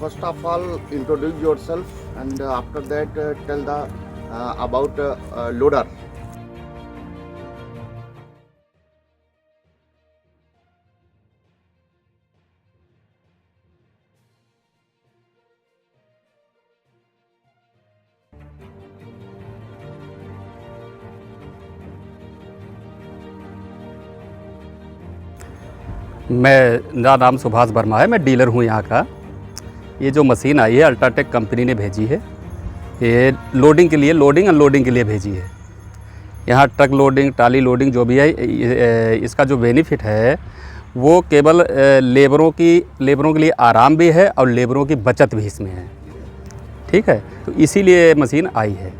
first of all, introduce yourself, and after that, tell the about loader. मेरा नाम सुभाष वर्मा है, मैं डीलर हूँ यहाँ का। ये जो मशीन आई है अल्ट्राटेक कंपनी ने भेजी है, ये लोडिंग के लिए, लोडिंग अनलोडिंग के लिए भेजी है। यहाँ ट्रक लोडिंग, ट्राली लोडिंग जो भी है, इसका जो बेनिफिट है वो केवल लेबरों के लिए आराम भी है और लेबरों की बचत भी इसमें है। ठीक है, तो इसीलिए मशीन आई है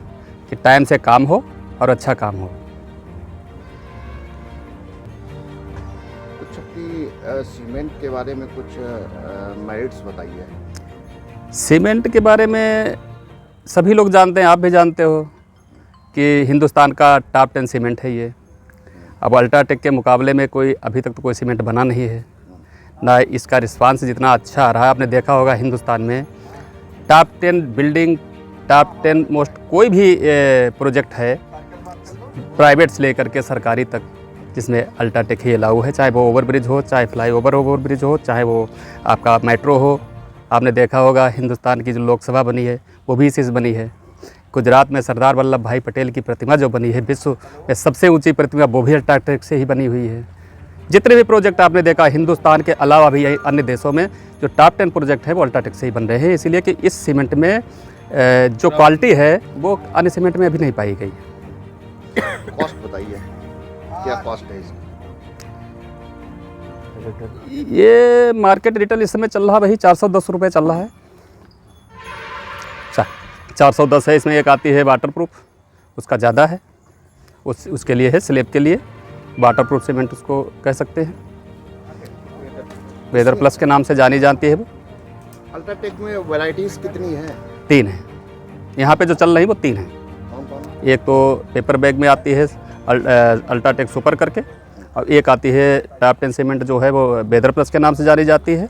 कि टाइम से काम हो और अच्छा काम हो। सीमेंट के बारे में कुछ मेरिट्स बताइए। सीमेंट के बारे में सभी लोग जानते हैं, आप भी जानते हो कि हिंदुस्तान का टॉप 10 सीमेंट है ये। अब अल्ट्राटेक के मुकाबले में कोई अभी तक तो कोई सीमेंट बना नहीं है, ना इसका रिस्पांस जितना अच्छा आ रहा है। आपने देखा होगा हिंदुस्तान में टॉप 10 बिल्डिंग, टॉप 10 मोस्ट कोई भी प्रोजेक्ट है, प्राइवेट से लेकर के सरकारी तक, जिसमें अल्ट्राटेक ही अलाउ है। चाहे वो ओवरब्रिज हो, चाहे फ्लाई ओवरब्रिज हो, चाहे वो आपका मेट्रो हो। आपने देखा होगा हिंदुस्तान की जो लोकसभा बनी है वो भी इसी से बनी है। गुजरात में सरदार वल्लभ भाई पटेल की प्रतिमा जो बनी है, विश्व में सबसे ऊंची प्रतिमा, वो भी अल्ट्राटेक से ही बनी हुई है। जितने भी प्रोजेक्ट आपने देखा हिंदुस्तान के अलावा भी अन्य देशों में जो टॉप 10 प्रोजेक्ट है वो अल्ट्राटेक से ही बन रहे हैं, इसलिए कि इस सीमेंट में जो क्वालिटी है वो अन्य सीमेंट में अभी नहीं पाई गई। कॉस्ट बताइए, क्या कॉस्ट है इसकी? ये मार्केट रिटेल इस समय चल रहा वही 410 रुपये चल रहा है। 410 है। इसमें एक आती है वाटरप्रूफ, उसका ज़्यादा है, उसके लिए है, स्लैब के लिए वाटरप्रूफ सीमेंट उसको कह सकते हैं। वेदर प्लस के नाम से जानी जाती है वो। अल्ट्राटेक में वैरायटीज़ कितनी हैं? 3 है यहाँ पे जो चल रही वो 3 है। कौन कौन? एक तो पेपर बैग में आती है अल्ट्राटेक सुपर करके, और एक आती है टॉप 10 सीमेंट जो है वो वेदर प्लस के नाम से जानी जाती है,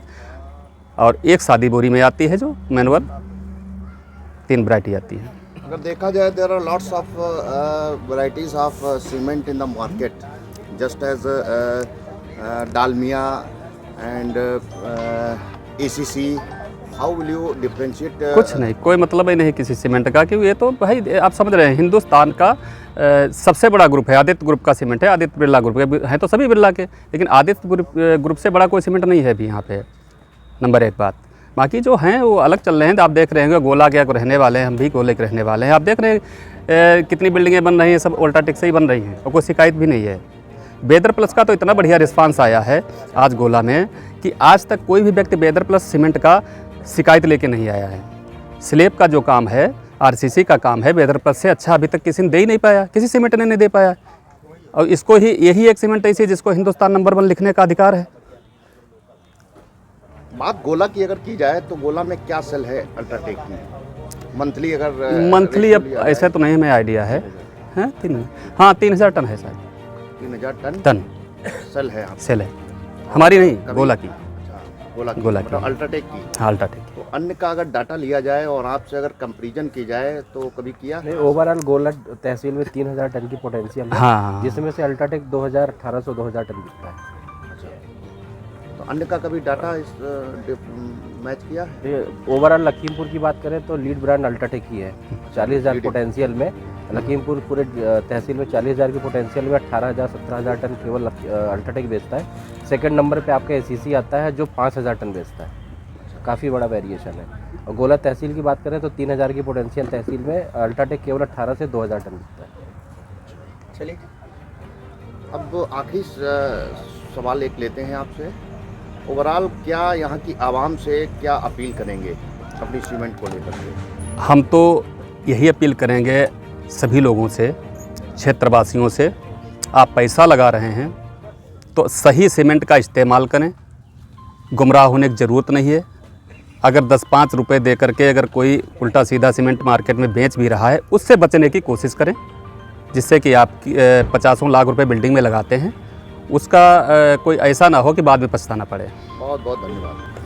और एक सादी बोरी में आती है जो मैनुअल। 3 वैरायटी आती है। अगर देखा जाए there are lots of varieties of cement in the market, just as Dalmia and ACC. How will you differentiate? कुछ नहीं, कोई मतलब ही नहीं किसी सीमेंट का, क्योंकि ये तो भाई आप समझ रहे हैं हिंदुस्तान का सबसे बड़ा ग्रुप है, आदित्य ग्रुप का सीमेंट है। आदित्य बिरला ग्रुप के हैं तो सभी बिरला के, लेकिन आदित्य ग्रुप से बड़ा कोई सीमेंट नहीं है अभी यहाँ पे, नंबर 1 बात। बाकी जो हैं वो अलग चल रहे हैं। तो आप देख रहे हैं गोला के रहने वाले हैं, हम भी गोले के रहने वाले हैं। आप देख रहे हैं कितनी बिल्डिंगें बन रही हैं, सब अल्ट्राटेक से ही बन रही हैं और कोई शिकायत भी नहीं है। वेदर प्लस का तो इतना बढ़िया रिस्पांस आया है आज गोला में कि आज तक कोई भी व्यक्ति वेदर प्लस सीमेंट का शिकायत लेके नहीं आया है। स्लैब का जो काम है, आरसीसी का काम है, वेदर प्लस से अच्छा अभी तक किसी ने दे ही नहीं पाया, किसी सीमेंट ने नहीं दे पाया। और इसको ही, यही एक सीमेंट ऐसी जिसको हिंदुस्तान नंबर 1 लिखने का अधिकार है। बात गोला की अगर की जाए तो गोला में क्या सेल है अल्ट्राटेक की मंथली? अगर मंथली अब ऐसे तो नहीं हमें आइडिया है, 3000 टन है शायद। 3000 टन सेल है? सेल है हमारी नहीं, गोला की। गोला की मतलब अल्ट्राटेक की। हाँ, अल्ट्राटेक की। तो अन्य का अगर डाटा लिया जाए और आपसे अगर कंपैरिजन की जाए तो कभी किया? नहीं, ओवरऑल गोला तहसील में 3000 टन की पोटेंशियल है। हाँ, जिसमें से अल्ट्राटेक 1800-2000 टन बिकता है। तो अन्य का कभी डाटा इस मैच किया है? ओवरऑल लखीमपुर की बात करें तो लीड ब्रांड अल्ट्राटेक ही है। 40,000 पोटेंशियल में लखीमपुर पूरे तहसील में 40,000 की पोटेंशियल में 18,000-17,000 टन केवल अल्ट्राटेक बेचता है। सेकंड नंबर पे आपका एसीसी आता है जो 5,000 टन बेचता है। काफ़ी बड़ा वेरिएशन है। और गोला तहसील की बात करें तो 3,000 की पोटेंशियल तहसील में अल्ट्राटेक केवल 18 से 2,000 टन बिकता है। चलिए, अब आखिरी सवाल एक लेते हैं आपसे। ओवरऑल क्या यहाँ की आवाम से क्या अपील करेंगे अपनी सीमेंट को लेकर के? हम तो यही अपील करेंगे सभी लोगों से, क्षेत्रवासियों से, आप पैसा लगा रहे हैं तो सही सीमेंट का इस्तेमाल करें, गुमराह होने की ज़रूरत नहीं है। अगर 10-5 रुपये दे करके अगर कोई उल्टा सीधा सीमेंट मार्केट में बेच भी रहा है, उससे बचने की कोशिश करें, जिससे कि आप 50 लाख रुपए बिल्डिंग में लगाते हैं, उसका कोई ऐसा ना हो कि बाद में पछताना पड़े। बहुत बहुत धन्यवाद।